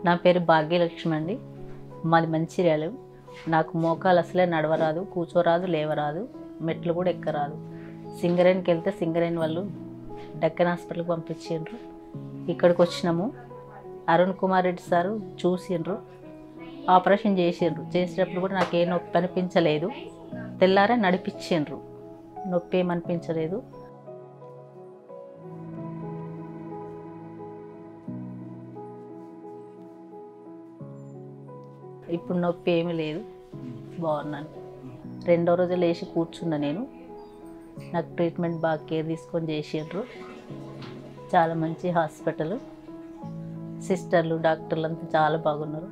నా పేరు భాగ్యలక్ష్మి అండి. మాది మంచిర్యాల. నాకు మోకాలు అసలే నడవరాదు, కూర్చోరాదు, లేవరాదు, మెట్లు కూడా ఎక్కరాదు. సింగరేణికి వెళ్తే సింగరేణి వాళ్ళు డక్కన్ హాస్పిటల్కి పంపించిండ్రు. ఇక్కడికి వచ్చినాము. అరుణ్ కుమార్ రెడ్డి సారు చూసిండ్రు, ఆపరేషన్ చేసిండ్రు. చేసేటప్పుడు కూడా నాకు ఏ నొప్పి అనిపించలేదు. తెల్లారే నడిపించిండ్రు, నొప్పి ఏమనిపించలేదు. ఇప్పుడు నొప్పి ఏమీ లేదు, బాగున్నాను. రెండో రోజు లేచి కూర్చున్నా నేను. నాకు ట్రీట్మెంట్ బాగా కేర్ తీసుకొని చేసిండ్రు. చాలా మంచి హాస్పిటల్, సిస్టర్లు డాక్టర్లు అంతా చాలా బాగున్నారు.